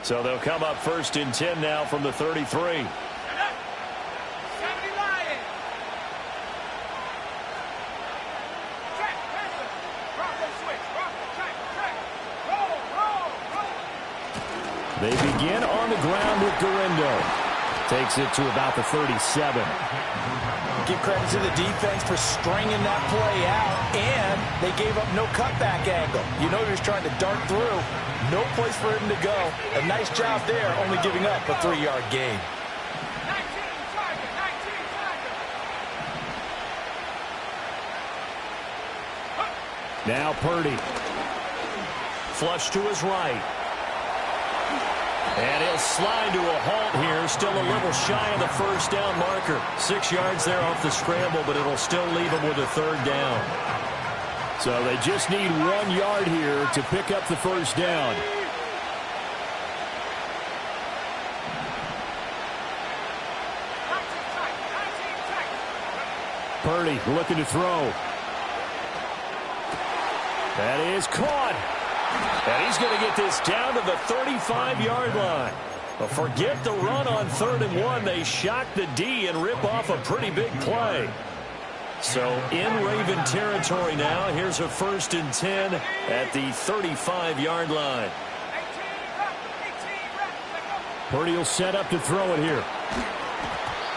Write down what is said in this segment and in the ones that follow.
So they'll come up 1st and 10 now from the 33. They begin on the ground with Garindo. Takes it to about the 37. Give credit to the defense for stringing that play out, and they gave up no cutback angle. You know he was trying to dart through. No place for him to go. A nice job there, only giving up a 3-yard gain. Now Purdy. Flush to his right. And he'll slide to a halt here. Still a little shy of the 1st down marker. 6 yards there off the scramble, but it'll still leave him with a 3rd down. So they just need 1 yard here to pick up the 1st down. Purdy looking to throw. That is caught. And he's going to get this down to the 35-yard line. But forget the run on 3rd and 1. They shock the D and rip off a pretty big play. So in Raven territory now. Here's a 1st and 10 at the 35-yard line. Purdy will set up to throw it here.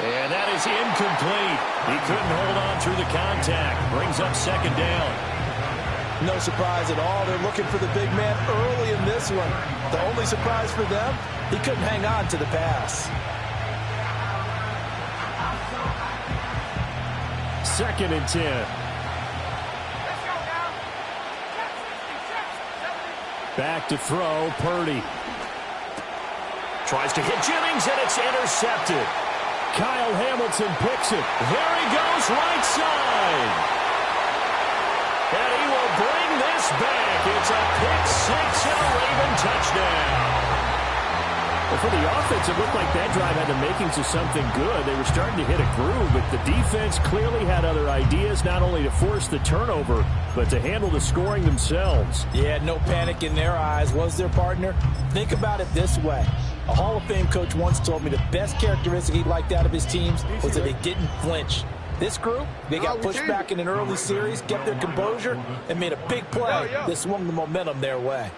And that is incomplete. He couldn't hold on through the contact. Brings up 2nd down. No surprise at all. They're looking for the big man early in this one. The only surprise for them, he couldn't hang on to the pass. 2nd and 10. Back to throw, Purdy. Tries to hit Jennings, and it's intercepted. Kyle Hamilton picks it. There he goes, right side. And he will bring this back. It's a pick-6 and a Raven touchdown. Well, for the offense, it looked like that drive had the makings of something good. They were starting to hit a groove, but the defense clearly had other ideas, not only to force the turnover, but to handle the scoring themselves. Yeah, no panic in their eyes, was their partner? Think about it this way. A Hall of Fame coach once told me the best characteristic he liked out of his teams was that they didn't flinch. This group, they got pushed back in an early series, kept their composure, and made a big play that swung the momentum their way.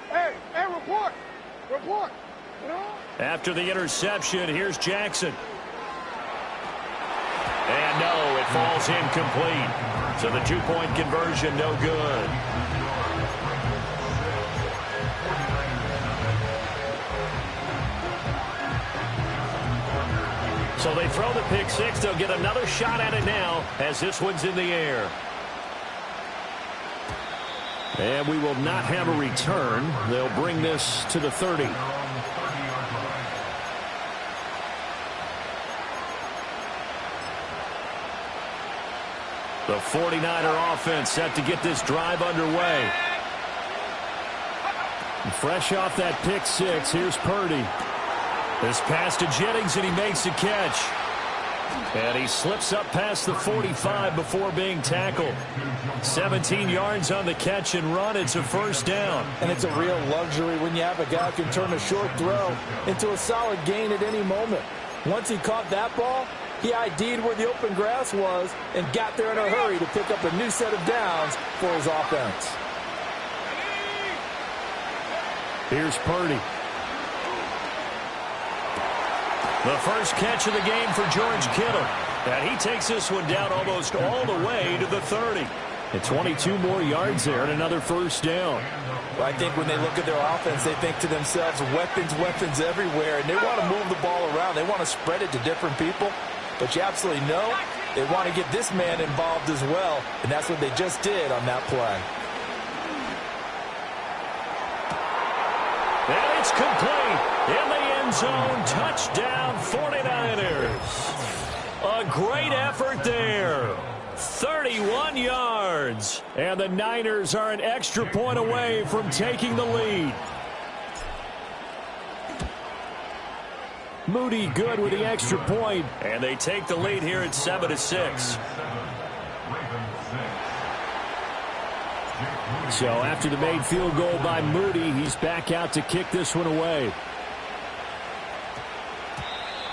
Hey, report! After the interception, here's Jackson. And no, it falls incomplete. So the 2-point conversion, no good. So they throw the pick-6. They'll get another shot at it now as this one's in the air. And we will not have a return. They'll bring this to the 30. The 49er offense set to get this drive underway. Fresh off that pick-6, here's Purdy. This pass to Jennings, and he makes the catch. And he slips up past the 45 before being tackled. 17 yards on the catch and run. It's a 1st down. And it's a real luxury when you have a guy who can turn a short throw into a solid gain at any moment. Once he caught that ball, he ID'd where the open grass was and got there in a hurry to pick up a new set of downs for his offense. Here's Purdy. The first catch of the game for George Kittle. And he takes this one down almost all the way to the 30. And 22 more yards there and another 1st down. Well, I think when they look at their offense, they think to themselves, weapons, weapons everywhere. And they want to move the ball around. They want to spread it to different people. But you absolutely know they want to get this man involved as well. And that's what they just did on that play. And it's complete. In the end zone, touchdown 49ers. A great effort there. 31 yards. And the Niners are an extra point away from taking the lead. Moody good with the extra point. And they take the lead here at 7-6. So after the made field goal by Moody, he's back out to kick this one away.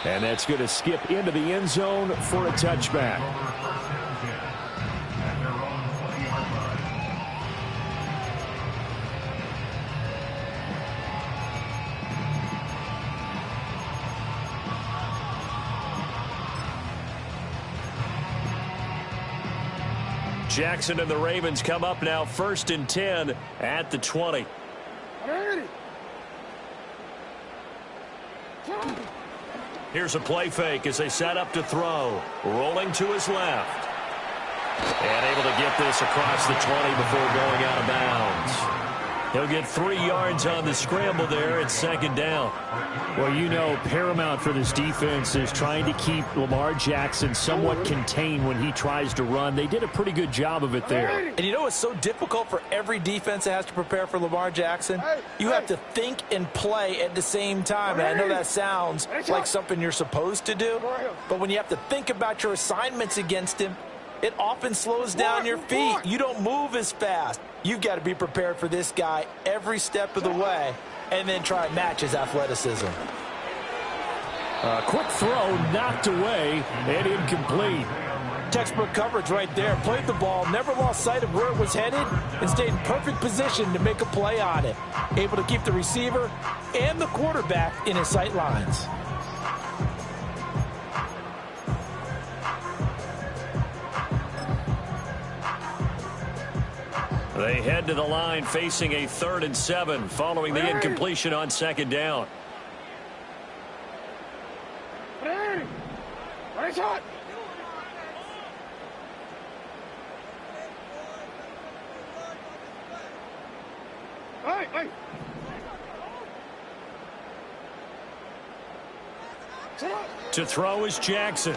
And that's going to skip into the end zone for a touchback. Jackson and the Ravens come up now 1st and 10 at the 20. Here's a play fake as they set up to throw. Rolling to his left. And able to get this across the 20 before going out of bounds. He'll get 3 yards on the scramble there at 2nd down. Well, you know, paramount for this defense is trying to keep Lamar Jackson somewhat contained when he tries to run. They did a pretty good job of it there. And you know it's so difficult for every defense that has to prepare for Lamar Jackson? You have to think and play at the same time. And I know that sounds like something you're supposed to do, but when you have to think about your assignments against him, it often slows down your feet. You don't move as fast. You've got to be prepared for this guy every step of the way and then try and match his athleticism. Quick throw knocked away and incomplete. Textbook coverage right there. Played the ball, never lost sight of where it was headed, and stayed in perfect position to make a play on it. Able to keep the receiver and the quarterback in his sight lines. They head to the line facing a 3rd and 7 following the incompletion on 2nd down. To throw is Jackson.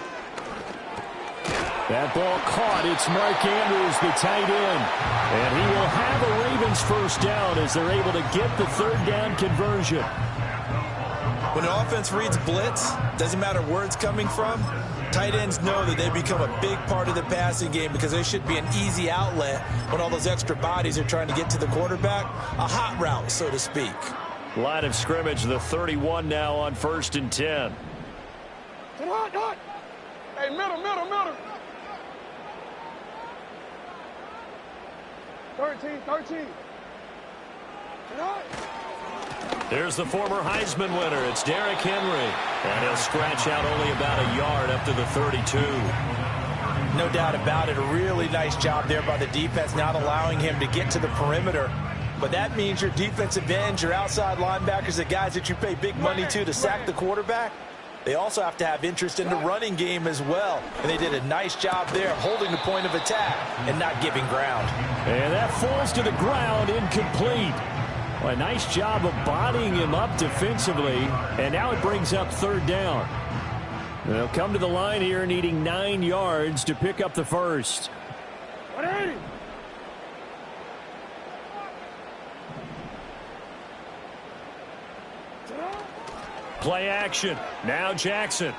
That ball caught. It's Mark Andrews, the tight end. And he will have a Ravens 1st down as they're able to get the 3rd down conversion. When the offense reads blitz, doesn't matter where it's coming from, tight ends know that they become a big part of the passing game because they should be an easy outlet when all those extra bodies are trying to get to the quarterback. A hot route, so to speak. Line of scrimmage, the 31 now on 1st and 10. Hey, middle. 13. There's the former Heisman winner. It's Derrick Henry. And he'll scratch out only about a yard up to the 32. No doubt about it. A really nice job there by the defense, not allowing him to get to the perimeter. But that means your defensive ends, your outside linebackers, the guys that you pay big money to sack the quarterback, they also have to have interest in the running game as well. And they did a nice job there holding the point of attack and not giving ground. And that falls to the ground, incomplete. Well, a nice job of bodying him up defensively. And now it brings up 3rd down. They'll come to the line here needing 9 yards to pick up the 1st. Play action. Now Jackson.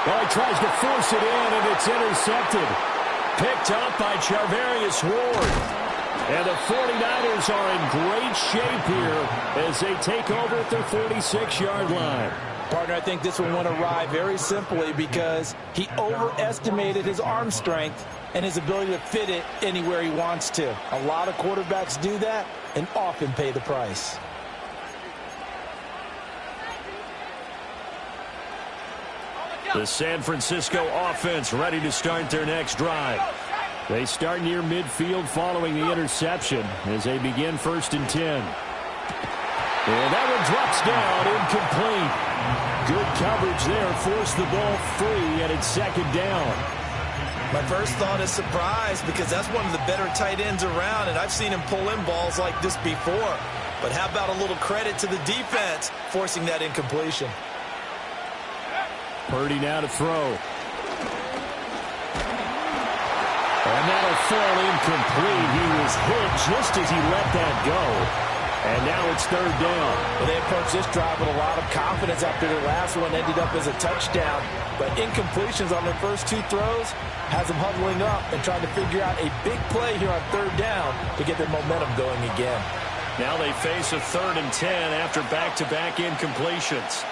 Well, he tries to force it in, and it's intercepted. Picked up by Charvarius Ward. And the 49ers are in great shape here as they take over at their 46-yard line. Partner, I think this one went awry very simply because he overestimated his arm strength and his ability to fit it anywhere he wants to. A lot of quarterbacks do that and often pay the price. The San Francisco offense ready to start their next drive. They start near midfield following the interception as they begin 1st and 10. And that one drops down, incomplete. Good coverage there, forced the ball free, and it's 2nd down. My first thought is surprise because that's one of the better tight ends around, and I've seen him pull in balls like this before. But how about a little credit to the defense forcing that incompletion? Purdy now to throw. And that'll fall incomplete. He was hit just as he let that go. And now it's third down. Well, they approached this drive with a lot of confidence after their last one ended up as a touchdown. But incompletions on their first two throws has them huddling up and trying to figure out a big play here on third down to get their momentum going again. Now they face a 3rd and 10 after back-to-back incompletions.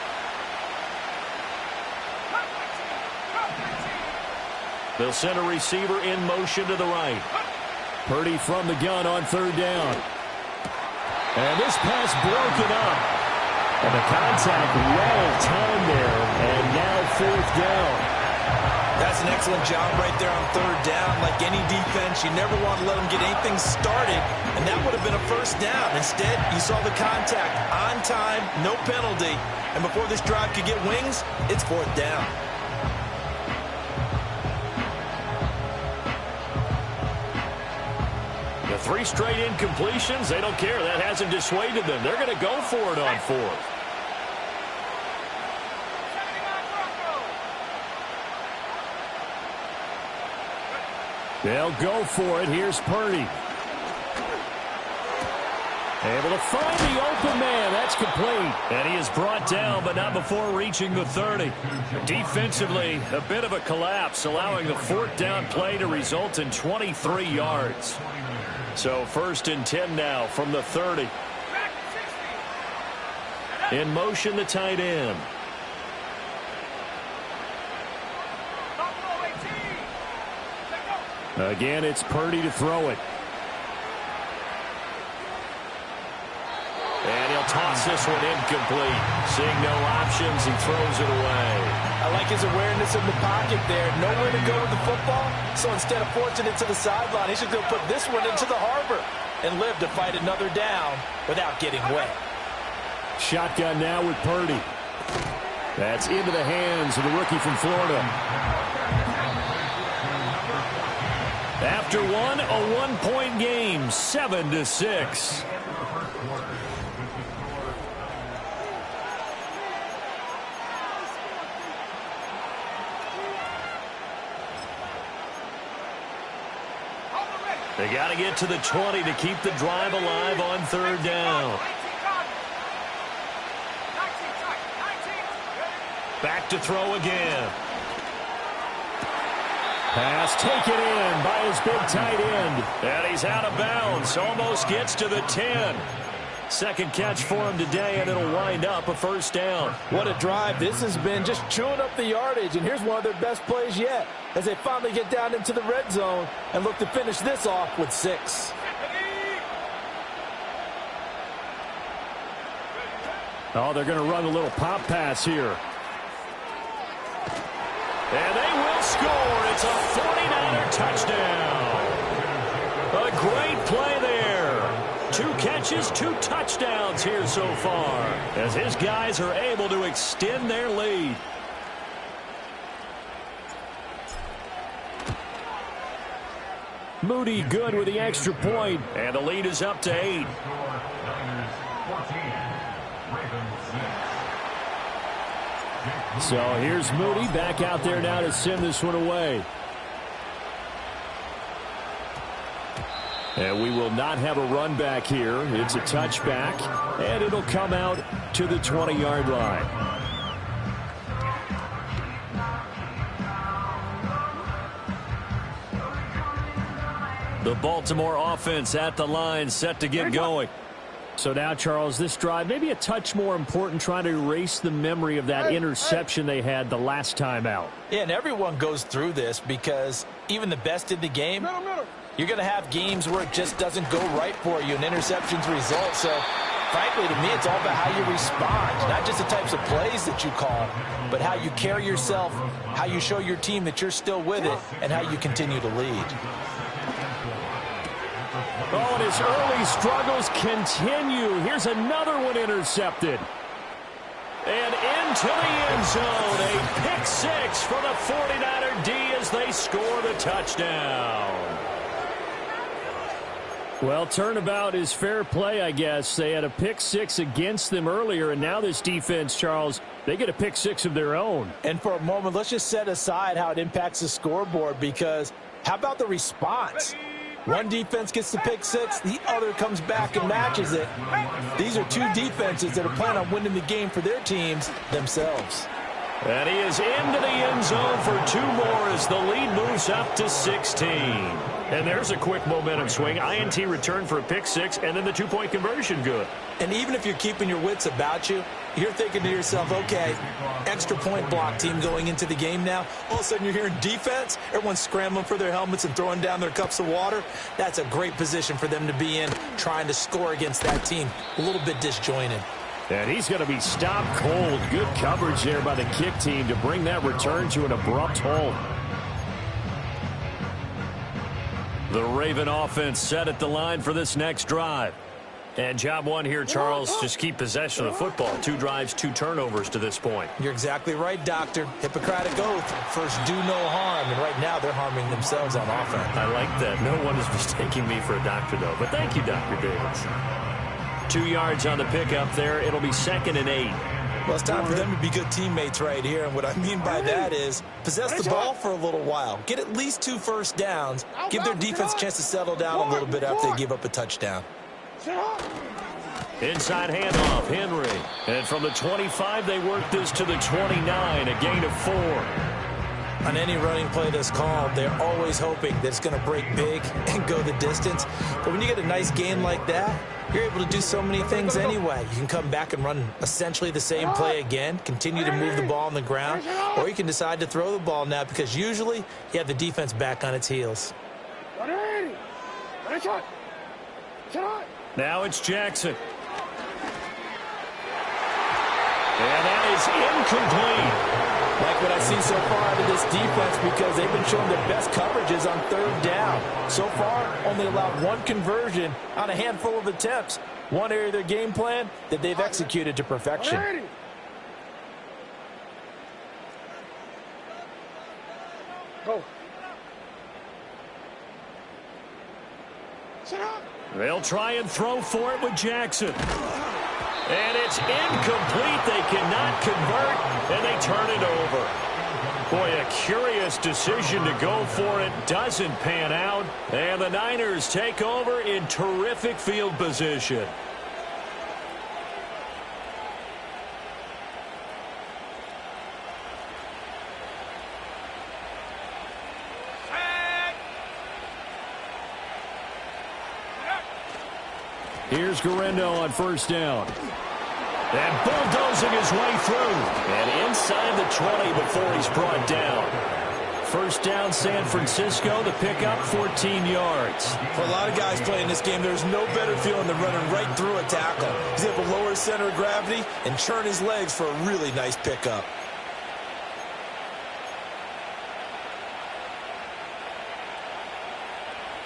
They'll send a receiver in motion to the right. Purdy from the gun on third down. And this pass broken up. And the contact well timed there. And now fourth down. That's an excellent job right there on third down. Like any defense, you never want to let them get anything started, and that would have been a first down. Instead, you saw the contact on time, no penalty, and before this drive could get wings, it's fourth down. The 3 straight incompletions, they don't care. That hasn't dissuaded them. They're going to go for it on fourth. They'll go for it. Here's Purdy. Able to find the open man. That's complete. And he is brought down, but not before reaching the 30. Defensively, a bit of a collapse, allowing the fourth down play to result in 23 yards. So 1st and 10 now from the 30. In motion, the tight end. Again, it's Purdy to throw it. And he'll toss this one incomplete. Seeing no options, he throws it away. I like his awareness in the pocket there. Nowhere to go with the football, so instead of forcing it to the sideline, he's just going to put this one into the harbor and live to fight another down without getting wet. Shotgun now with Purdy. That's into the hands of the rookie from Florida. After one, a one-point game, 7-6. They got to get to the 20 to keep the drive alive on third down. Back to throw again. Pass taken in by his big tight end. And he's out of bounds. Almost gets to the 10. Second catch for him today, and it'll wind up a first down. What a drive this has been, just chewing up the yardage. And here's one of their best plays yet as they finally get down into the red zone and look to finish this off with 6. Oh, they're going to run a little pop pass here. And they will score. It's a 49er touchdown. A great play there. 2 catches, 2 touchdowns here so far, as his guys are able to extend their lead. Moody good with the extra point, and the lead is up to 8. So here's Moody back out there now to send this one away. And we will not have a run back here. It's a touchback, and it'll come out to the 20-yard line. The Baltimore offense at the line, set to get going. So now, Charles, this drive maybe a touch more important, trying to erase the memory of that interception they had the last time out. Yeah, and everyone goes through this because even the best in the game, you're going to have games where it just doesn't go right for you, and interceptions result. So, frankly, to me, it's all about how you respond, not just the types of plays that you call, but how you carry yourself, how you show your team that you're still with it, and how you continue to lead. Oh, and his early struggles continue. Here's another one intercepted. And into the end zone. A pick 6 for the 49er D as they score the touchdown. Well, turnabout is fair play, I guess. They had a pick 6 against them earlier, and now this defense, Charles, they get a pick 6 of their own. And for a moment, let's just set aside how it impacts the scoreboard, because how about the response? One defense gets the pick six, the other comes back and matches it. These are two defenses that are planning on winning the game for their teams themselves. And he is into the end zone for 2 more as the lead moves up to 16. And there's a quick momentum swing. INT return for a pick six, and then the 2-point conversion good. And even if you're keeping your wits about you, you're thinking to yourself, okay, extra point block team going into the game now. All of a sudden you're hearing defense, everyone's scrambling for their helmets and throwing down their cups of water. That's a great position for them to be in, trying to score against that team. A little bit disjointed. And he's going to be stopped cold. Good coverage there by the kick team to bring that return to an abrupt halt. The Raven offense set at the line for this next drive. And job one here, Charles, just keep possession of the football. 2 drives, 2 turnovers to this point. You're exactly right, Doctor. Hippocratic oath. First, do no harm. And right now, they're harming themselves on offense. I like that. No one is mistaking me for a doctor, though. But thank you, Dr. Davis. 2 yards on the pickup there. It'll be 2nd and 8. Well, it's time for them to be good teammates right here. And what I mean by that is possess the ball for a little while. Get at least 2 first downs. Give their defense a chance to settle down a little bit after they give up a touchdown. Inside handoff, Henry. And from the 25, they work this to the 29, a gain of 4. On any running play that's called, they're always hoping that it's going to break big and go the distance. But when you get a nice gain like that, you're able to do so many things anyway. You can come back and run essentially the same play again, continue to move the ball on the ground, or you can decide to throw the ball now because usually you have the defense back on its heels. Now it's Jackson. And that is incomplete. Like what I've seen so far out of this defense because they've been showing their best coverages on 3rd down. So far, only allowed 1 conversion on a handful of attempts. One area of their game plan that they've executed to perfection. Go. They'll try and throw for it with Jackson. And it's incomplete. They cannot convert, and they turn it over. Boy, a curious decision to go for it. Doesn't pan out. And the Niners take over in terrific field position. Here's Garendo on 1st down. And bulldozing his way through. And inside the 20 before he's brought down. 1st down, San Francisco. The pickup, 14 yards. For a lot of guys playing this game, there's no better feeling than running right through a tackle. He's able to lower his center of gravity and churn his legs for a really nice pickup.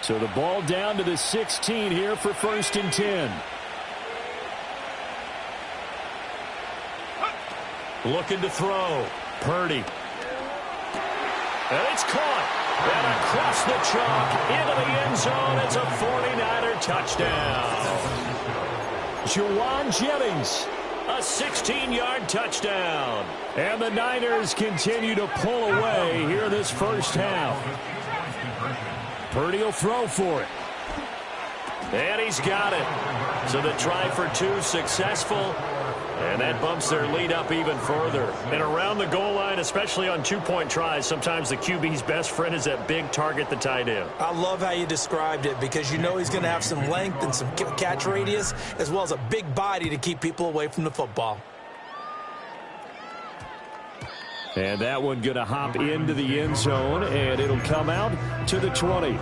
So the ball down to the 16 here for 1st and 10. Looking to throw. Purdy. And it's caught. And across the chalk into the end zone. It's a 49er touchdown. Juwan Jennings. A 16-yard touchdown. And the Niners continue to pull away here in this first half. Purdy will throw for it. And he's got it. So the try for 2 successful. And that bumps their lead up even further. And around the goal line, especially on 2-point tries, sometimes the QB's best friend is that big target, the tight end. I love how you described it because you know he's going to have some length and some catch radius as well as a big body to keep people away from the football. And that one going to hop into the end zone, and it'll come out to the 20.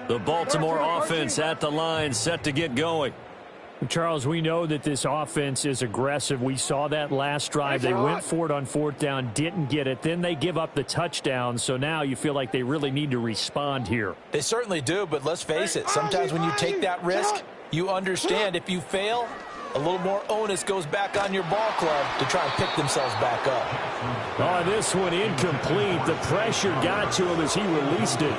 The Baltimore offense at the line, set to get going. Charles, we know that this offense is aggressive. We saw that last drive. They went for it on 4th down, didn't get it. Then they give up the touchdown. So now you feel like they really need to respond here. They certainly do, but let's face it. Sometimes when you take that risk, you understand if you fail, a little more onus goes back on your ball club to try and pick themselves back up. Oh, this one incomplete. The pressure got to him as he released it.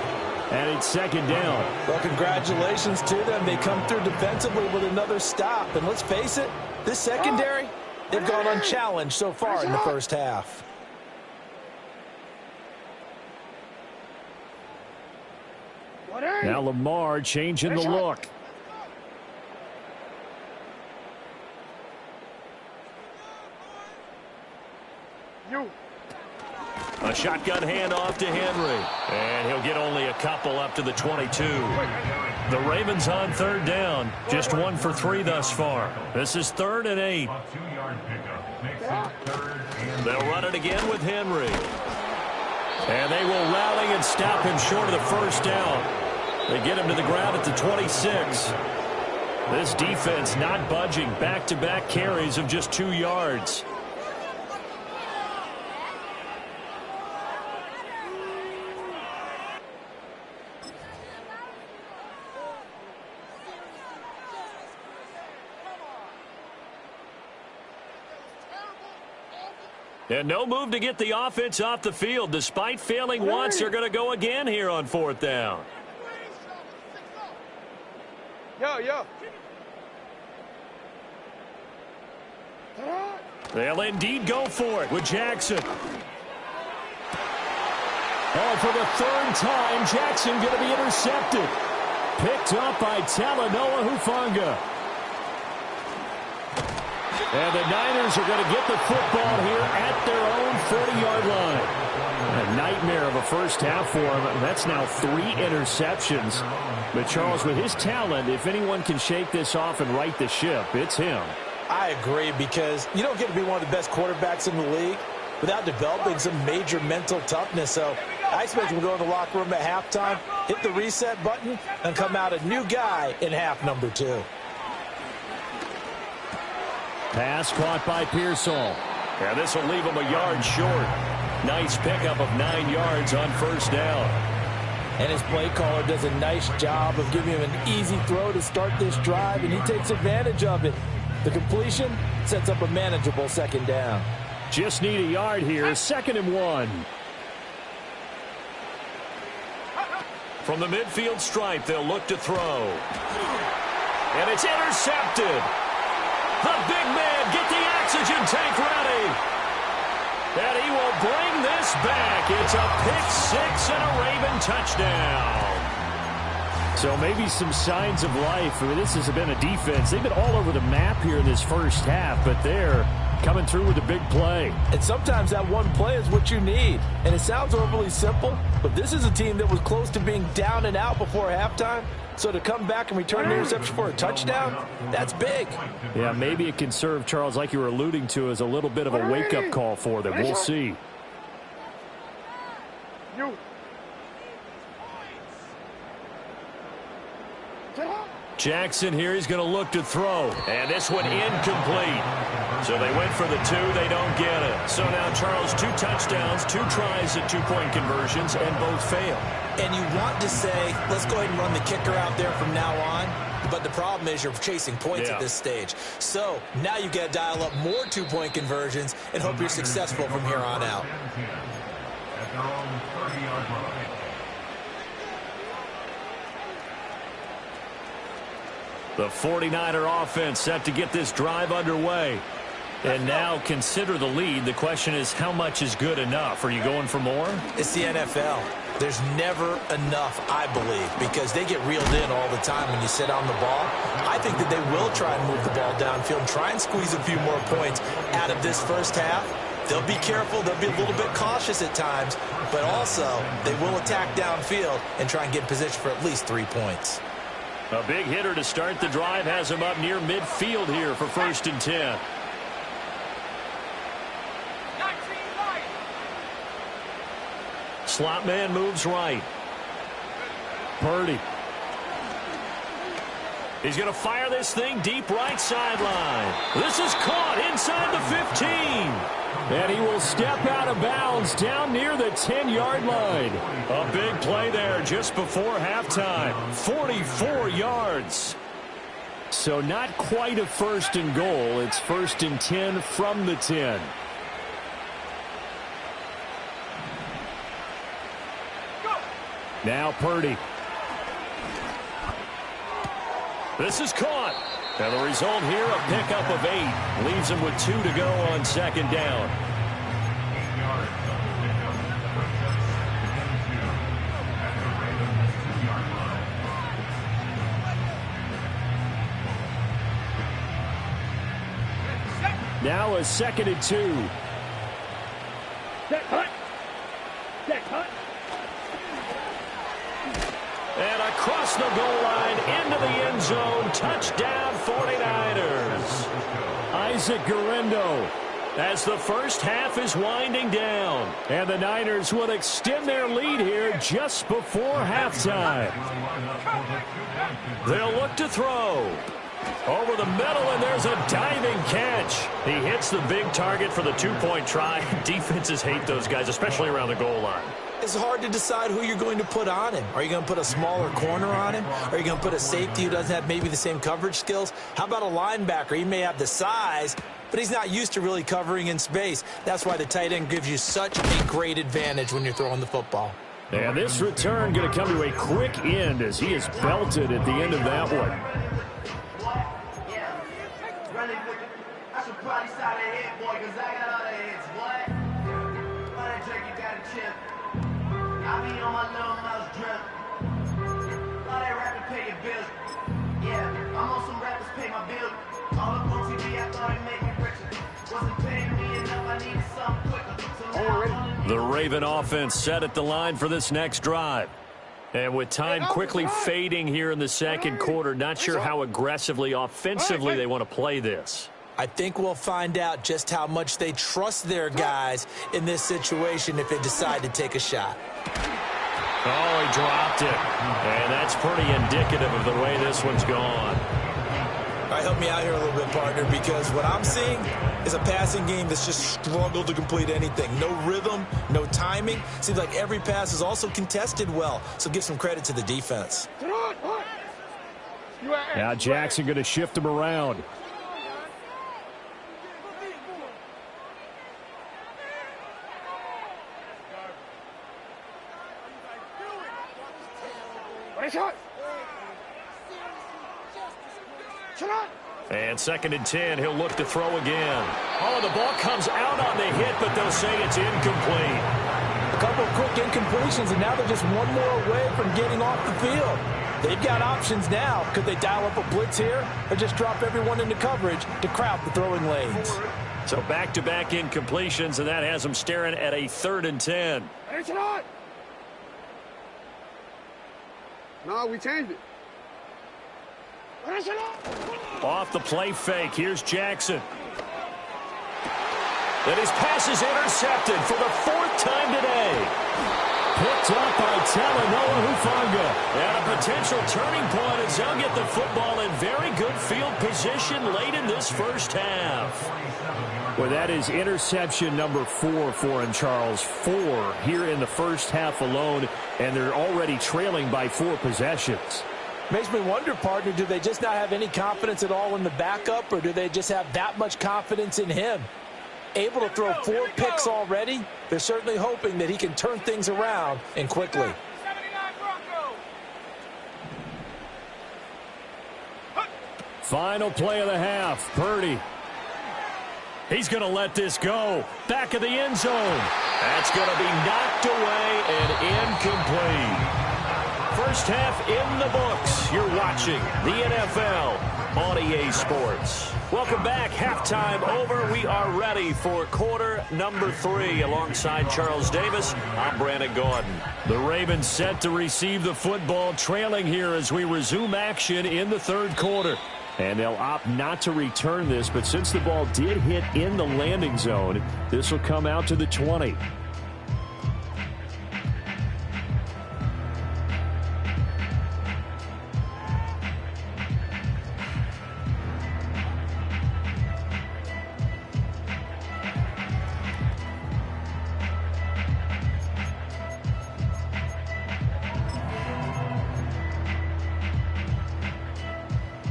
And it's second down. Well, congratulations to them. They come through defensively with another stop. And let's face it, this secondary, they've gone unchallenged so far in the first half. Now Lamar changing the look. A shotgun handoff to Henry. And he'll get only a couple up to the 22. The Ravens on third down. Just 1 for 3 thus far. This is 3rd and 8. They'll run it again with Henry. And they will rally and stop him short of the first down. They get him to the ground at the 26. This defense not budging. Back-to-back carries of just 2 yards. And no move to get the offense off the field. Despite failing once, they're going to go again here on 4th down. Yo. They'll indeed go for it with Jackson. Oh, for the 3rd time, Jackson going to be intercepted. Picked up by Talanoa Hufanga. And the Niners are going to get the football here at their own 40-yard line. A nightmare of a first half for him. That's now 3 interceptions. But, Charles, with his talent, if anyone can shake this off and right the ship, it's him. I agree, because you don't get to be one of the best quarterbacks in the league without developing some major mental toughness. So I expect we'll go in the locker room at halftime, hit the reset button, and come out a new guy in half number 2. Pass caught by Pearsall. Yeah, this will leave him a yard short. Nice pickup of 9 yards on first down. And his play caller does a nice job of giving him an easy throw to start this drive, and he takes advantage of it. The completion sets up a manageable second down. Just need a yard here. 2nd and 1. From the midfield stripe, they'll look to throw. And it's intercepted. The big man, get the oxygen tank ready. And he will bring this back. It's a pick 6 and a Raven touchdown. So maybe some signs of life. I mean, this has been a defense. They've been all over the map here in this first half, but they're coming through with a big play. And sometimes that one play is what you need. And it sounds overly simple, but this is a team that was close to being down and out before halftime. So to come back and return an interception for a touchdown, that's big. Yeah, maybe it can serve, Charles, like you were alluding to, as a little bit of a wake-up call for them. We'll see. Jackson here, he's going to look to throw. And this one incomplete. So they went for the 2, they don't get it. So now, Charles, 2 touchdowns, 2 tries at 2-point conversions, and both fail. And you want to say, let's go ahead and run the kicker out there from now on. But the problem is you're chasing points at this stage. So now you've got to dial up more 2-point conversions and hope you're successful from here on out. At their own 30-yard line. The 49er offense set to get this drive underway. And now consider the lead. The question is, how much is good enough? Are you going for more? It's the NFL. There's never enough, I believe, because they get reeled in all the time when you sit on the ball. I think that they will try and move the ball downfield and try and squeeze a few more points out of this first half. They'll be careful. They'll be a little bit cautious at times, but also they will attack downfield and try and get in position for at least 3 points. A big hitter to start the drive has him up near midfield here for 1st and 10. Slot man moves right. Purdy. He's going to fire this thing deep right sideline. This is caught inside the 15. And he will step out of bounds down near the 10-yard line. A big play there just before halftime. 44 yards. So not quite a 1st and goal. It's 1st and 10 from the 10. Now Purdy. This is caught. And the result here, a pickup of 8. Leaves him with 2 to go on second down. Now a 2nd and 2. And across the goal line, into the end zone, touchdown 49ers. Isaac Guerrero As the first half is winding down. and the Niners will extend their lead here just before halftime. They'll look to throw. Over the middle, and there's a diving catch. He hits the big target for the 2-point try. Defenses hate those guys, especially around the goal line. It's hard to decide who you're going to put on him. Are you going to put a smaller corner on him? Are you going to put a safety who doesn't have maybe the same coverage skills? How about a linebacker? He may have the size, but he's not used to really covering in space. That's why the tight end gives you such a great advantage when you're throwing the football. And this return going to come to a quick end as he is belted at the end of that one. I should probably start that head, boy, because I got all the heads, boy. Why that jerk you got a chip? I be on my little mouse drip. All that rapping pay your bills. Yeah, I'm on some rappers pay my bills. All up on TV, I thought it made me richer. Wasn't paying me enough, I needed something quicker. So now The Raven offense set at the line for this next drive. And with time quickly fading here in the second quarter, not sure how aggressively, offensively they want to play this. I think we'll find out just how much they trust their guys in this situation if they decide to take a shot. Oh, he dropped it. And that's pretty indicative of the way this one's gone. All right, help me out here a little bit, partner, because what I'm seeing is a passing game that's just struggled to complete anything. No rhythm, no timing. Seems like every pass is also contested well, so give some credit to the defense. Now Jackson going to shift him around. And 2nd and 10, he'll look to throw again. Oh, the ball comes out on the hit, but they'll say it's incomplete. A couple of quick incompletions, and now they're just one more away from getting off the field. They've got options now. Could they dial up a blitz here or just drop everyone into coverage to crowd the throwing lanes? So back-to-back incompletions, and that has them staring at a 3rd and 10. No, we changed it. Off the play fake, here's Jackson. And his pass is intercepted for the 4th time today. Picked up by Talanoa Hufanga. And a potential turning point as they'll get the football in very good field position late in this first half. Well, that is interception number 4 for him, Charles. 4 here in the first half alone, and they're already trailing by 4 possessions. Makes me wonder, partner, do they just not have any confidence at all in the backup, or do they just have that much confidence in him? Able to throw 4 picks already, they're certainly hoping that he can turn things around and quickly. Final play of the half, Purdy. He's going to let this go. Back of the end zone. That's going to be knocked away and incomplete. First half in the books. You're watching the NFL on EA Sports. Welcome back. Halftime over. We are ready for quarter number 3. Alongside Charles Davis, I'm Brandon Gordon. The Ravens set to receive the football, trailing here as we resume action in the 3rd quarter. And they'll opt not to return this, but since the ball did hit in the landing zone, this will come out to the 20.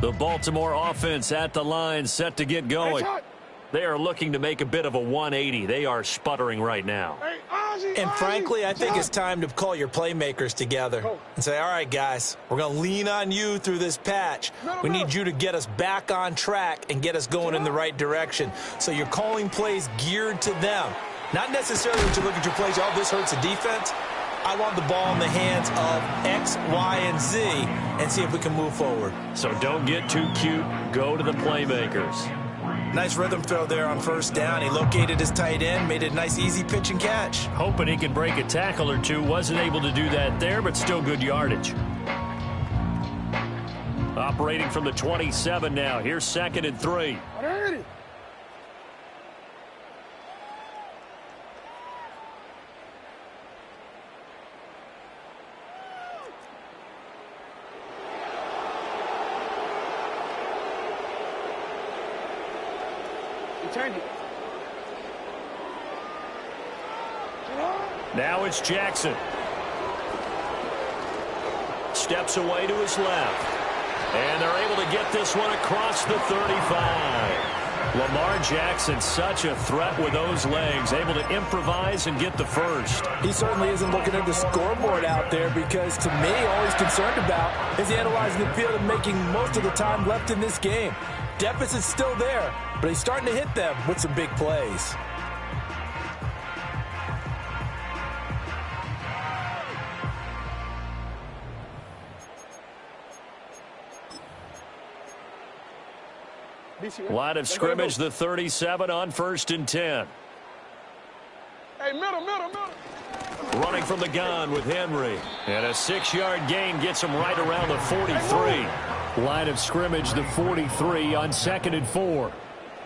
The Baltimore offense at the line, set to get going. They are looking to make a bit of a 180. They are sputtering right now. Hey, And frankly, I think it's time to call your playmakers together and say, all right, guys, we're going to lean on you through this patch. We need you to get us back on track and get us going in the right direction. So you're calling plays geared to them. Not necessarily that you look at your plays, oh, this hurts the defense. I want the ball in the hands of X, Y, and Z and see if we can move forward. So don't get too cute. Go to the playmakers. Nice rhythm throw there on first down. He located his tight end, made it a nice, easy pitch and catch. Hoping he could break a tackle or two. Wasn't able to do that there, but still good yardage. Operating from the 27 now. Here's 2nd and 3. Now it's Jackson. Steps away to his left. And they're able to get this one across the 35. Lamar Jackson, such a threat with those legs, able to improvise and get the first. He certainly isn't looking at the scoreboard out there because, to me, all he's concerned about is analyzing the field and making most of the time left in this game. Deficit's still there, but he's starting to hit them with some big plays. Line of scrimmage, the 37 on 1st and 10. Hey, middle. Running from the gun with Henry. And a 6-yard gain gets him right around the 43. Line of scrimmage, the 43 on 2nd and 4.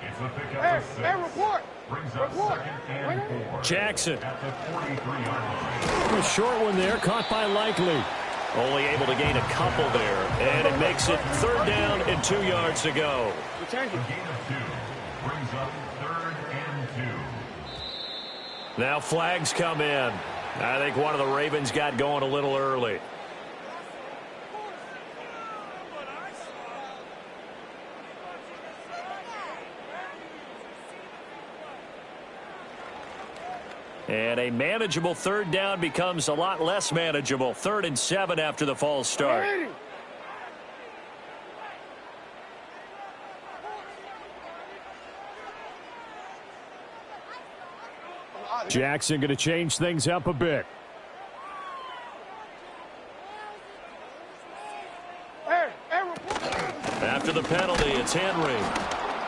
It's a pickup of 6. Report. Brings up 2nd and 4. Jackson. At the 43-yard line. A short one there, caught by Likely. Only able to gain a couple there. And it makes it 3rd down and 2 yards to go. A gain of 2. Brings up 3rd and 2. Now flags come in. I think one of the Ravens got going a little early. And a manageable 3rd down becomes a lot less manageable. 3rd and 7 after the false start. Jackson going to change things up a bit. After the penalty, it's Henry.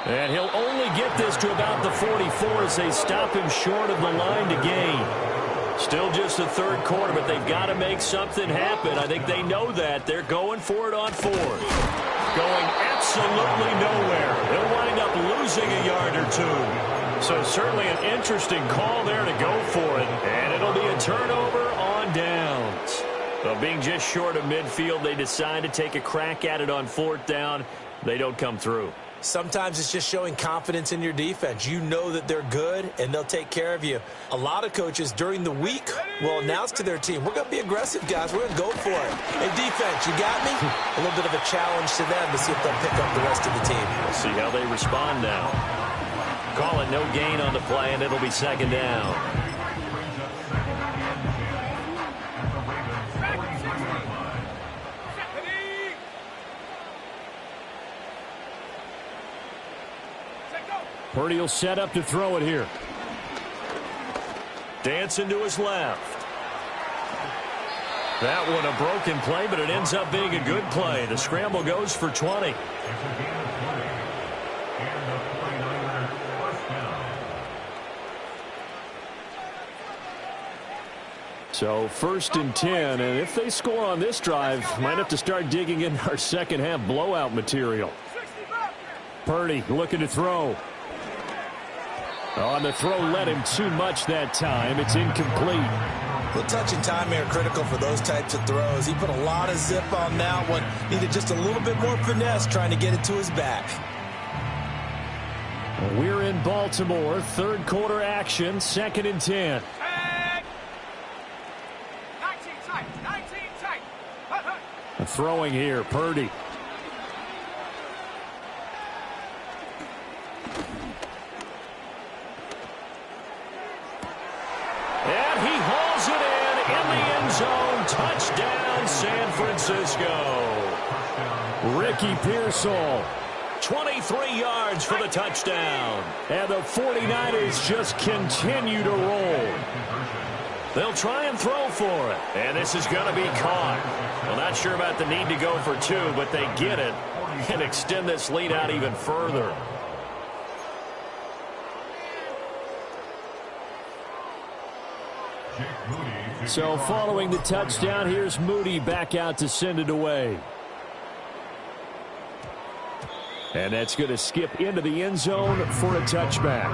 And he'll only get this to about the 44 as they stop him short of the line to gain. Still just the 3rd quarter, but they've got to make something happen. I think they know that. They're going for it on 4th. Going absolutely nowhere. He'll wind up losing a yard or 2. So certainly an interesting call there to go for it. And it'll be a turnover on downs. Well, being just short of midfield, they decide to take a crack at it on 4th down. They don't come through. Sometimes it's just showing confidence in your defense. You know that they're good, and they'll take care of you. A lot of coaches during the week will announce to their team, we're going to be aggressive, guys. We're going to go for it. Hey, defense, you got me? A little bit of a challenge to them to see if they'll pick up the rest of the team. We'll see how they respond now. Call it no gain on the play, and it'll be 2nd down. Purdy will set up to throw it here. Dancing to his left. That one a broken play, but it ends up being a good play. The scramble goes for 20. It's a gain of 20. And the 49ers first down. So 1st and 10, and if they score on this drive, might have to start digging in our second half blowout material. Purdy looking to throw. On the throw, led him too much that time. It's incomplete. The touch and time are critical for those types of throws. He put a lot of zip on that one. Needed just a little bit more finesse trying to get it to his back. We're in Baltimore. 3rd quarter action. 2nd and 10. 19 tight. Throwing here, Purdy. And he Touchdown, San Francisco. Ricky Pearsall. 23 yards for the touchdown. And the 49ers just continue to roll. They'll try and throw for it. And this is going to be caught. Well, not sure about the need to go for two, but they get it and extend this lead out even further. So following the touchdown, here's Moody back out to send it away. And that's going to skip into the end zone for a touchback.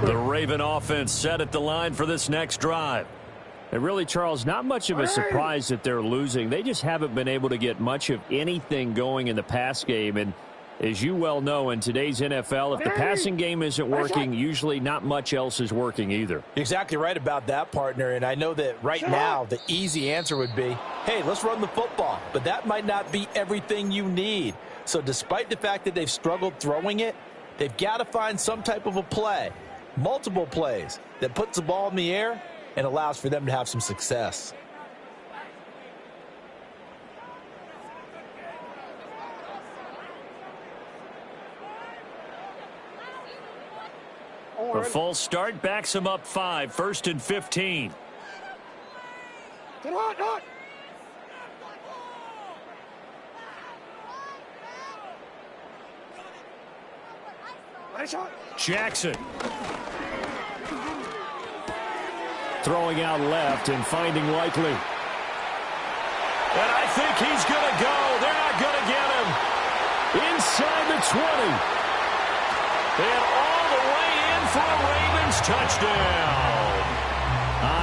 The Raven offense set at the line for this next drive. And really, Charles, not much of a surprise that they're losing. They just haven't been able to get much of anything going in the pass game. And as you well know, in today's NFL, if the passing game isn't working, usually not much else is working either. You're exactly right about that, partner. And I know that right now the easy answer would be, hey, let's run the football. But that might not be everything you need. So despite the fact that they've struggled throwing it, they've got to find some type of a play, multiple plays, that puts the ball in the air and allows for them to have some success. The false start backs him up 5, 1st and 15. Jackson. Throwing out left and finding Likely. And I think he's going to go. They're not going to get him. Inside the 20. And all the way in for a Ravens touchdown.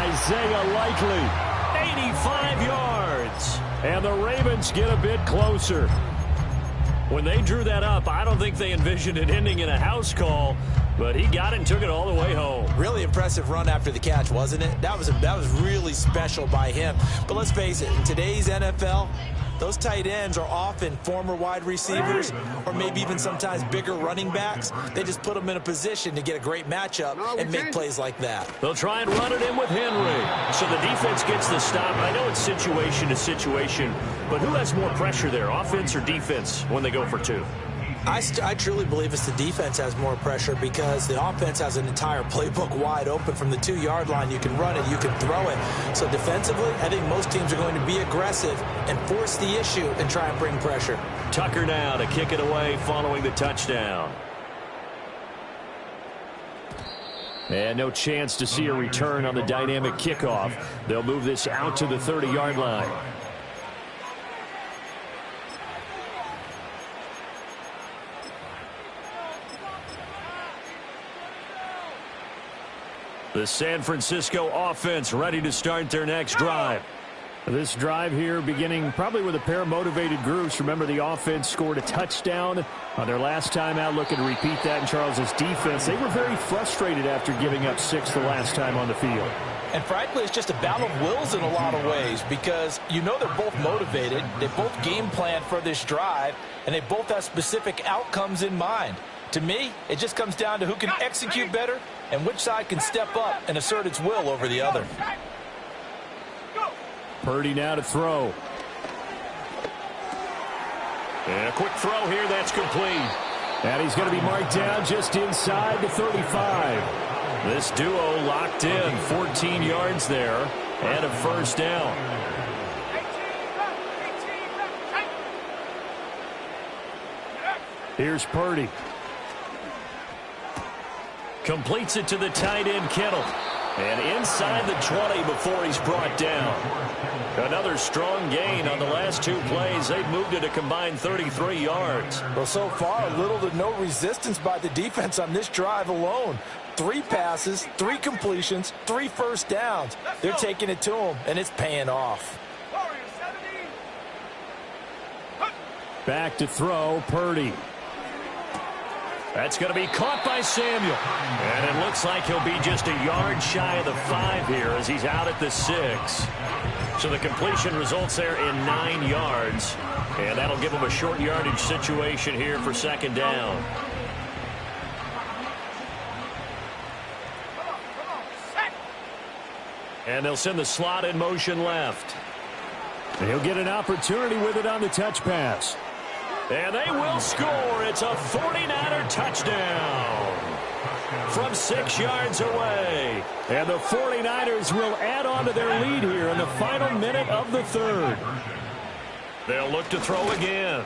Isaiah Likely. 85 yards. And the Ravens get a bit closer. When they drew that up, I don't think they envisioned it ending in a house call, but he got it and took it all the way home. Really impressive run after the catch, wasn't it? That was really special by him. But let's face it, in today's NFL, those tight ends are often former wide receivers or maybe even sometimes bigger running backs. They just put them in a position to get a great matchup and make plays like that. They'll try and run it in with Henry. So the defense gets the stop. I know it's situation to situation, but who has more pressure there, offense or defense, when they go for two? I truly believe it's the defense has more pressure because the offense has an entire playbook wide open from the 2-yard line. You can run it, you can throw it. So defensively, I think most teams are going to be aggressive and force the issue and try and bring pressure. Tucker now to kick it away following the touchdown. And no chance to see a return on the dynamic kickoff. They'll move this out to the 30-yard line. The San Francisco offense ready to start their next drive. This drive here beginning probably with a pair of motivated groups. Remember, the offense scored a touchdown on their last time out. Looking to repeat that in Charles's defense. They were very frustrated after giving up 6 the last time on the field. And frankly, it's just a battle of wills in a lot of ways because you know they're both motivated. They both game plan for this drive, and they both have specific outcomes in mind. To me, it just comes down to who can execute better and which side can step up and assert its will over the other. Purdy now to throw. And a quick throw here that's complete. And he's going to be marked down just inside the 35. This duo locked in, 14 yards there and a first down. Here's Purdy. Completes it to the tight end, Kittle. And inside the 20 before he's brought down. Another strong gain on the last 2 plays. They've moved it a combined 33 yards. Well, so far, little to no resistance by the defense on this drive alone. 3 passes, 3 completions, 3 first downs. They're taking it to him, and it's paying off. Back to throw, Purdy. That's going to be caught by Samuel. And it looks like he'll be just a yard shy of the 5 here as he's out at the 6. So the completion results there in 9 yards. And that'll give them a short yardage situation here for second down. And they'll send the slot in motion left. He'll get an opportunity with it on the touch pass. And they will score. It's a 49er touchdown from 6 yards away. And the 49ers will add on to their lead here in the final minute of the third. They'll look to throw again.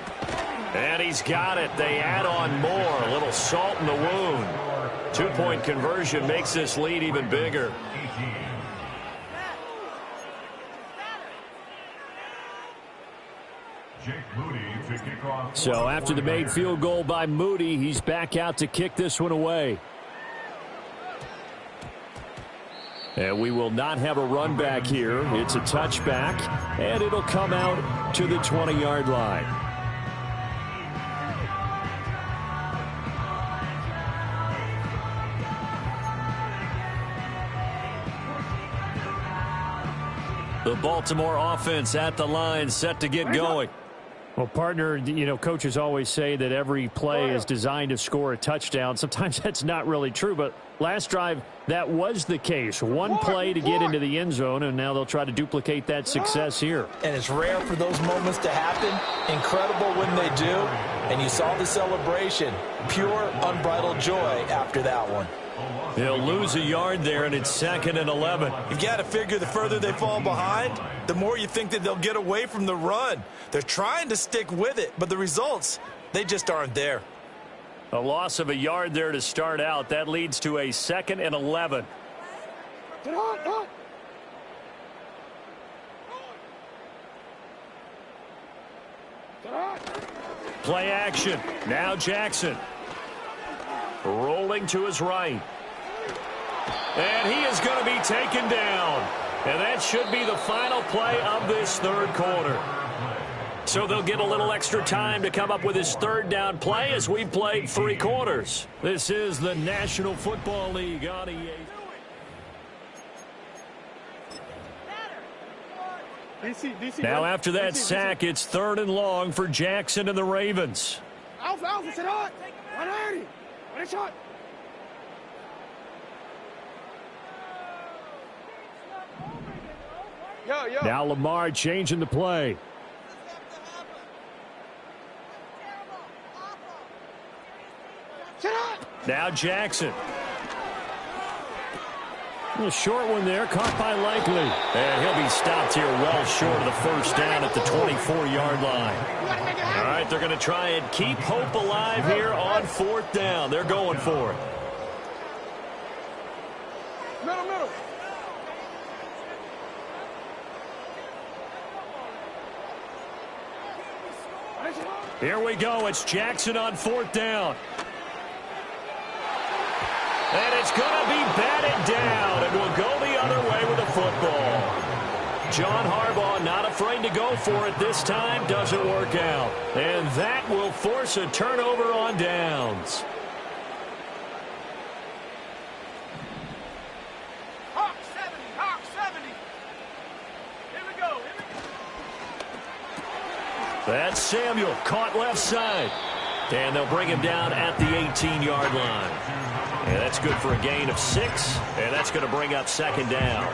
And he's got it. They add on more. A little salt in the wound. 2-point conversion makes this lead even bigger. So after the made field goal by Moody, he's back out to kick this one away. And we will not have a run back here. It's a touchback, and it'll come out to the 20-yard line. The Baltimore offense at the line, set to get going. Well, partner, you know, coaches always say that every play is designed to score a touchdown. Sometimes that's not really true, but last drive, that was the case. One play to get into the end zone, and now they'll try to duplicate that success here. And it's rare for those moments to happen. Incredible when they do. And you saw the celebration. Pure, unbridled joy after that one. He'll lose a yard there, and it's 2nd and 11. You've got to figure the further they fall behind, the more you think that they'll get away from the run. They're trying to stick with it, but the results, they just aren't there. A loss of a yard there to start out. That leads to a 2nd and 11. Play action. Now Jackson. Rolling to his right. And he is going to be taken down. And that should be the final play of this third quarter. So they'll get a little extra time to come up with his third down play as we've played 3 quarters. This is the National Football League on EA. Now after that sack, it's 3rd and long for Jackson and the Ravens. Now Lamar changing the play. Now Jackson. A short one there, caught by Likely. And he'll be stopped here well short of the first down at the 24-yard line. All right, they're going to try and keep hope alive here on 4th down. They're going for it. Middle. Here we go. It's Jackson on 4th down. And it's going to be batted down, and will go the other way with the football. John Harbaugh not afraid to go for it this time. Doesn't work out. And that will force a turnover on downs. Hawk 70. Here we go. That's Samuel, caught left side. And they'll bring him down at the 18-yard line. And that's good for a gain of 6, and that's going to bring up 2nd down.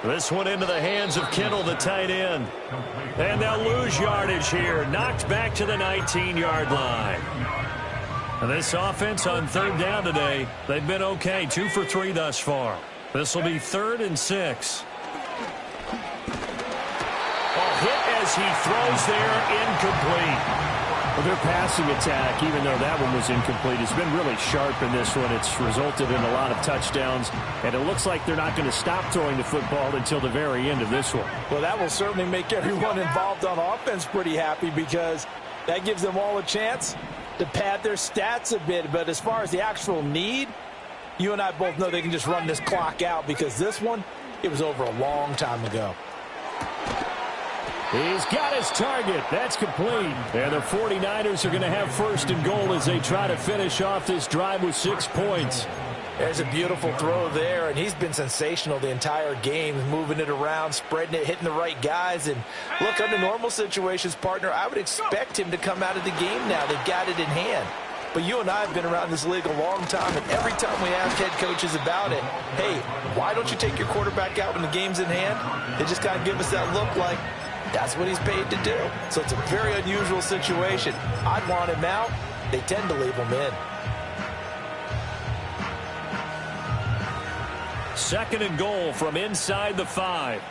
This one into the hands of Kittle, the tight end. And they'll lose yardage here. Knocked back to the 19-yard line. And this offense on 3rd down today, they've been okay. 2 for 3 thus far. This will be 3rd and 6. A hit as he throws there, incomplete. Well, their passing attack, even though that one was incomplete, has been really sharp in this one. It's resulted in a lot of touchdowns, and it looks like they're not going to stop throwing the football until the very end of this one. Well, that will certainly make everyone involved on offense pretty happy because that gives them all a chance to pad their stats a bit. But as far as the actual need, you and I both know they can just run this clock out because this one, it was over a long time ago. He's got his target. That's complete. And the 49ers are going to have first and goal as they try to finish off this drive with 6 points. There's a beautiful throw there, and he's been sensational the entire game, moving it around, spreading it, hitting the right guys. And look, under normal situations, partner, I would expect him to come out of the game now. They've got it in hand. But you and I have been around this league a long time, and every time we ask head coaches about it, hey, why don't you take your quarterback out when the game's in hand? They just kind of give us that look like that's what he's paid to do. So it's a very unusual situation. I'd want him out. They tend to leave him in. Second and goal from inside the 5.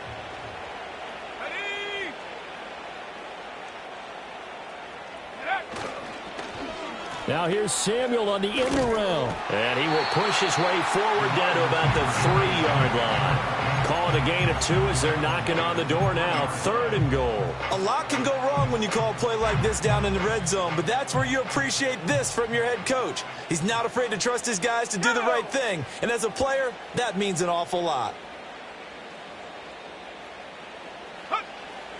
Now here's Samuel on the end around. And he will push his way forward down to about the 3-yard line. Call it a gain of 2 as they're knocking on the door now. Third and goal. A lot can go wrong when you call a play like this down in the red zone, but that's where you appreciate this from your head coach. He's not afraid to trust his guys to do the right thing, and as a player, that means an awful lot.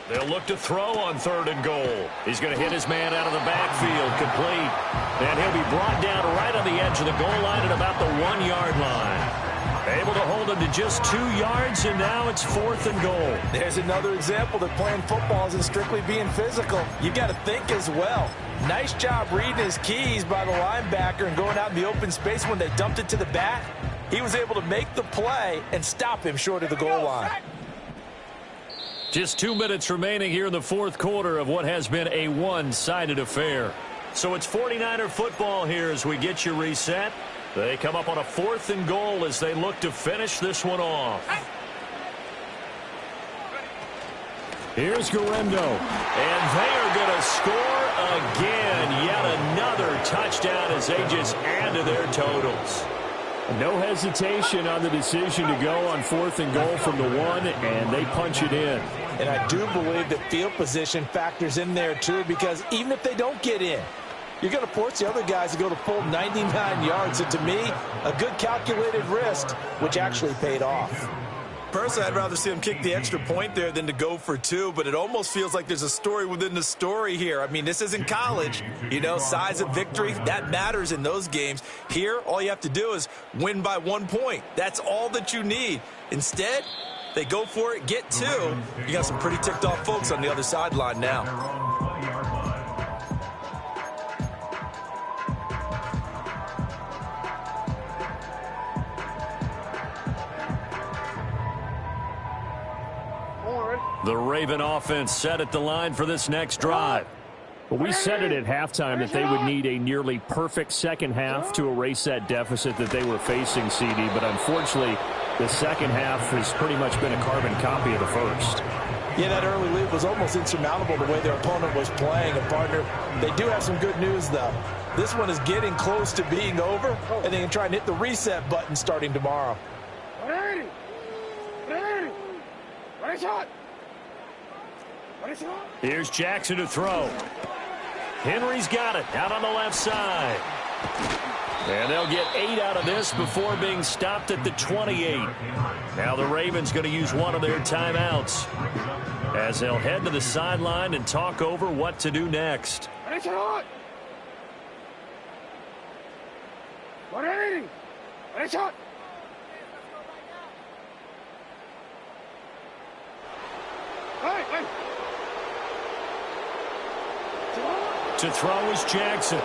They'll look to throw on third and goal. He's going to hit his man out of the backfield, complete. And he'll be brought down right on the edge of the goal line at about the 1-yard line. Able to hold him to just 2 yards, and now it's fourth and goal. There's another example that playing football isn't strictly being physical. You got to think as well. Nice job reading his keys by the linebacker and going out in the open space when they dumped it to the back. He was able to make the play and stop him short of the goal line. Just 2 minutes remaining here in the fourth quarter of what has been a one-sided affair. So it's 49er football here as we get you reset. They come up on a fourth and goal as they look to finish this one off. Here's Garendo. And they are going to score again. Yet another touchdown as they just add to their totals. No hesitation on the decision to go on fourth and goal from the 1, and they punch it in. And I do believe that field position factors in there too, because even if they don't get in, you're going to force the other guys to go the full 99 yards. So to me, a good calculated risk, which actually paid off. Personally, I'd rather see him kick the extra point there than to go for 2, but it almost feels like there's a story within the story here. I mean, this isn't college. You know, size of victory, that matters in those games. Here, all you have to do is win by 1 point. That's all that you need. Instead, they go for it, get 2. You got some pretty ticked off folks on the other sideline now. The Raven offense set at the line for this next drive. Well, we said it at halftime that they would need a nearly perfect second half to erase that deficit that they were facing, CD. But unfortunately, the second half has pretty much been a carbon copy of the first. Yeah, that early lead was almost insurmountable the way their opponent was playing. And, partner, they do have some good news, though. This one is getting close to being over, and they can try and hit the reset button starting tomorrow. Here's Jackson to throw. Henry's got it out on the left side. And they'll get 8 out of this before being stopped at the 28. Now the Ravens going to use one of their timeouts as they'll head to the sideline and talk over what to do next. To throw is Jackson.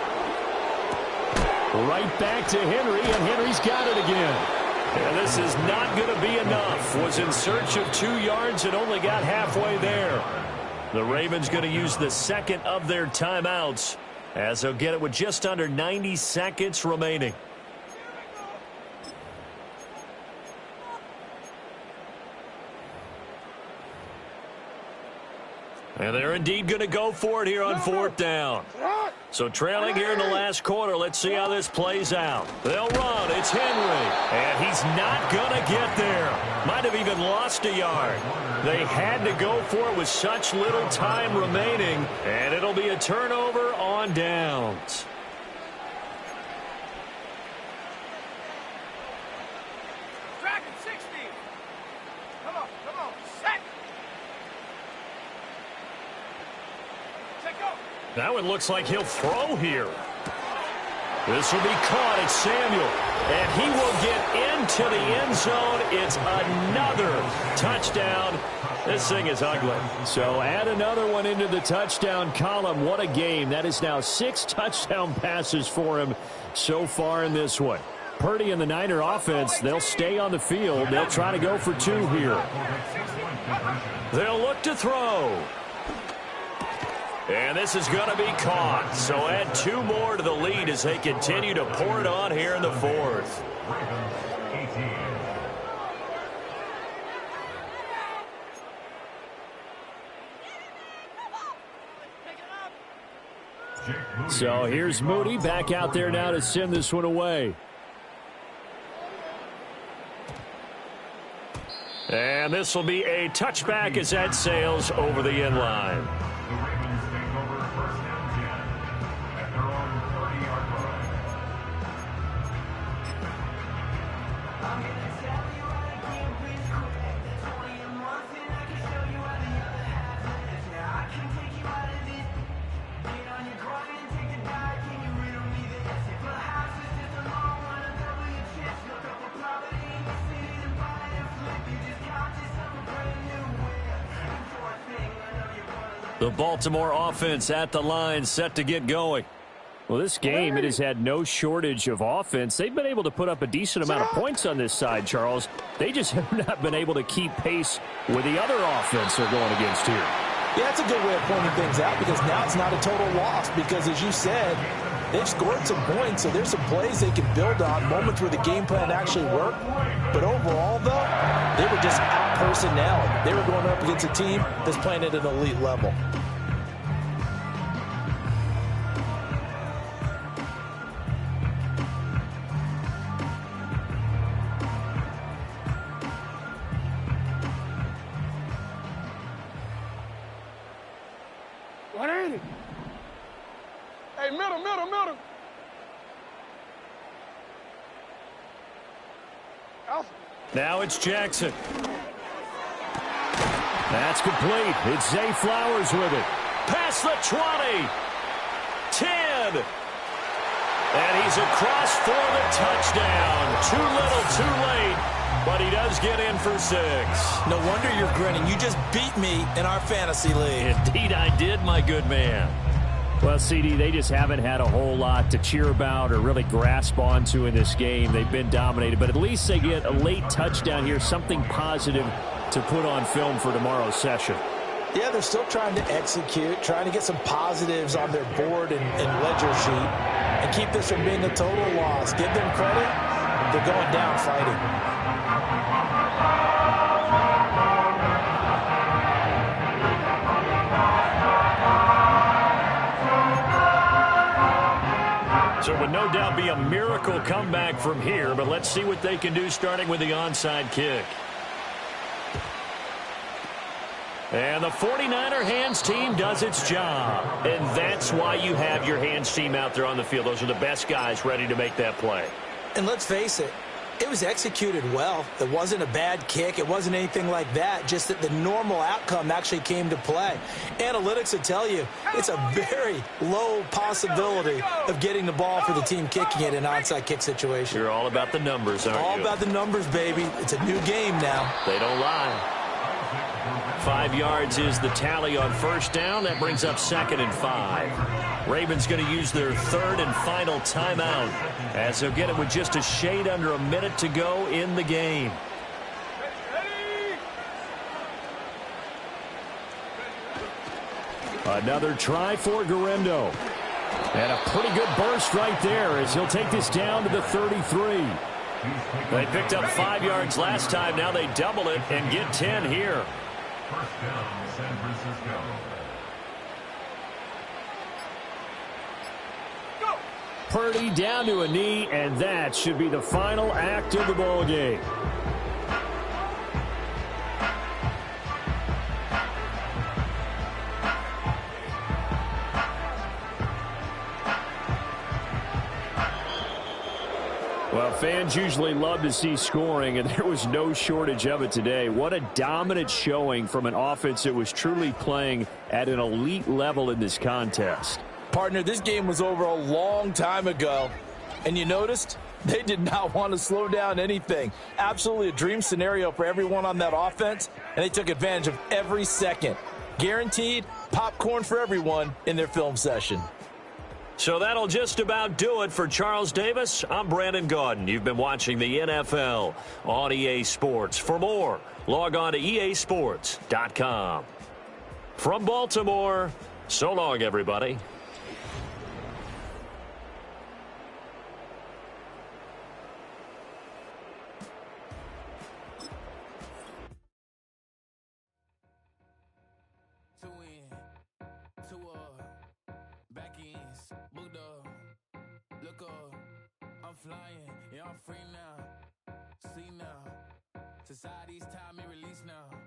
Right back to Henry, and Henry's got it again. And this is not going to be enough. Was in search of 2 yards and only got halfway there. The Ravens going to use the second of their timeouts as they'll get it with just under 90 seconds remaining. And they're indeed going to go for it here on fourth down. So trailing here in the last quarter, let's see how this plays out. They'll run. It's Henry. And he's not going to get there. Might have even lost a yard. They had to go for it with such little time remaining. And it'll be a turnover on downs. That one looks like he'll throw here. This will be caught. It's Samuel. And he will get into the end zone. It's another touchdown. This thing is ugly. So add another one into the touchdown column. What a game. That is now 6 touchdown passes for him so far in this one. Purdy and the Niner offense, they'll stay on the field. They'll try to go for 2 here. They'll look to throw. And this is going to be caught. So add 2 more to the lead as they continue to pour it on here in the 4th. So here's Moody back out there now to send this one away. And this will be a touchback as that sails over the end line. The Ravens take over first down 10 at their own 30-yard line. I'm gonna tell you how to get rich quick. That's 20 a month, and I can show you how the other half lives. Now I can take you out of this. Get on your grind and take a dive. Can you riddle me this? If a house is just a long run, I'll double your chips. Look up a property in the city and buy it and flip. You just got yourself a brand new whip. Do a thing, I know you wanna live. The Baltimore offense at the line, set to get going. Well, this game, it has had no shortage of offense. They've been able to put up a decent amount of points on this side, Charles. They just have not been able to keep pace with the other offense they're going against here. Yeah, that's a good way of pointing things out because now it's not a total loss because, as you said, they've scored some points, so there's some plays they can build on, moments where the game plan actually worked. But overall, though, they were just out-personnel. They were going up against a team that's playing at an elite level. What ain't it? Hey, middle. Alpha. Now it's Jackson. That's complete. It's Zay Flowers with it. Past the 20. 10. And he's across for the touchdown. Too little, too late. But he does get in for 6. No wonder you're grinning. You just beat me in our fantasy league. Indeed I did, my good man. Well, CD, they just haven't had a whole lot to cheer about or really grasp onto in this game. They've been dominated, but at least they get a late touchdown here, something positive to put on film for tomorrow's session. Yeah, they're still trying to execute, trying to get some positives on their board and ledger sheet and keep this from being a total loss. Give them credit. They're going down fighting. So it would no doubt be a miracle comeback from here, but let's see what they can do starting with the onside kick. And the 49er hands team does its job. And that's why you have your hands team out there on the field. Those are the best guys ready to make that play. And let's face it, it was executed well. It wasn't a bad kick. It wasn't anything like that. Just that the normal outcome actually came to play. Analytics will tell you it's a very low possibility of getting the ball for the team kicking it in an onside kick situation. You're all about the numbers, aren't you? All about the numbers, baby. It's a new game now. They don't lie. 5 yards is the tally on first down. That brings up 2nd and 5. Ravens going to use their 3rd and final timeout as they'll get it with just a shade under a minute to go in the game. Another try for Garendo. And a pretty good burst right there as he'll take this down to the 33. They picked up 5 yards last time. Now they double it and get 10 here. First down, San Francisco. Purdy down to a knee, and that should be the final act of the ball game. Well, Fans usually love to see scoring, and there was no shortage of it today. What a dominant showing from an offense that was truly playing at an elite level in this contest. Partner, this game was over a long time ago, and you noticed they did not want to slow down anything. Absolutely a dream scenario for everyone on that offense, and they took advantage of every second. Guaranteed popcorn for everyone in their film session. So that'll just about do it for Charles Davis. I'm Brandon Gaudin. You've been watching the NFL on EA Sports. For more, log on to easports.com. From Baltimore, so long, everybody. Flying, yeah, I'm free now. See now, society's time me release now.